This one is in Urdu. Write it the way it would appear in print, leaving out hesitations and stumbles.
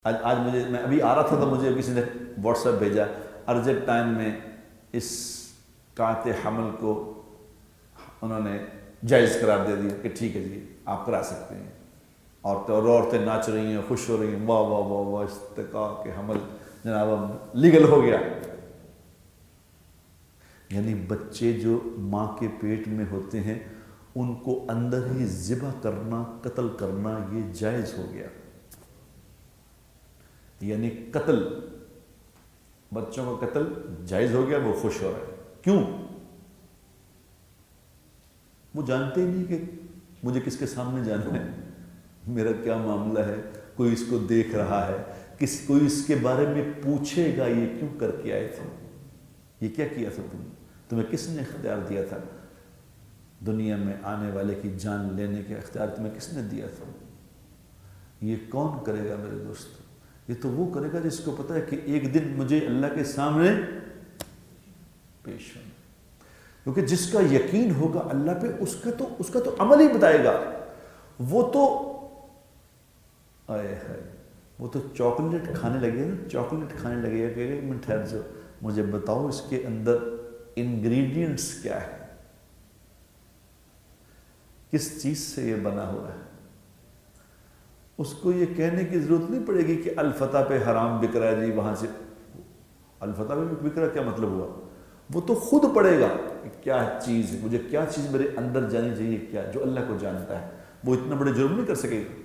آج میں ابھی آ رہا تھا تو مجھے کسی نے واٹس ایپ بھیجا، ارجنٹ ٹائم میں اس قاعدِ حمل کو انہوں نے جائز قرار دے دیا کہ ٹھیک ہے جی آپ کرا سکتے ہیں، عورتیں ناچ رہی ہیں، خوش ہو رہی ہیں، واہ واہ واہ واہ، استقاء کے حمل جناب اب لیگل ہو گیا۔ یعنی بچے جو ماں کے پیٹ میں ہوتے ہیں ان کو اندر ہی ذبح کرنا، قتل کرنا یہ جائز ہو گیا۔ یعنی قتل، بچوں کا قتل جائز ہو گیا، وہ خوش ہو رہے ہیں۔ کیوں؟ وہ جانتے ہی نہیں کہ مجھے کس کے سامنے جانا ہے، میرا کیا معاملہ ہے، کوئی اس کو دیکھ رہا ہے، کوئی اس کے بارے میں پوچھے گا یہ کیوں کر کے آئے تھے، یہ کیا کیا تھا تمہیں کس نے اختیار دیا تھا، دنیا میں آنے والے کی جان لینے کا اختیار تمہیں کس نے دیا تھا؟ یہ کون کرے گا میرے دوست؟ یہ تو وہ کرے گا جس کو پتہ ہے کہ ایک دن مجھے اللہ کے سامنے پیش ہونا، کیونکہ جس کا یقین ہوگا اللہ پہ اس کا تو عمل ہی بتائے گا۔ وہ تو آئے ہے، وہ تو چاکلیٹ کھانے لگے نا، چاکلیٹ کھانے لگے گا کہ ایک منٹ ٹھہر جاؤ مجھے بتاؤ اس کے اندر انگریڈینٹس کیا ہے، کس چیز سے یہ بنا ہوا ہے۔ اس کو یہ کہنے کی ضرورت نہیں پڑے گی کہ الفتح پہ حرام بک رہا ہے جی، وہاں سے الفتح پہ بک رہا کیا مطلب ہوا؟ وہ تو خود پڑے گا کہ کیا چیز ہے، مجھے کیا چیز میرے اندر جانی چاہیے، کیا جو اللہ کو جانتا ہے، وہ اتنا بڑے جرم نہیں کر سکے گا۔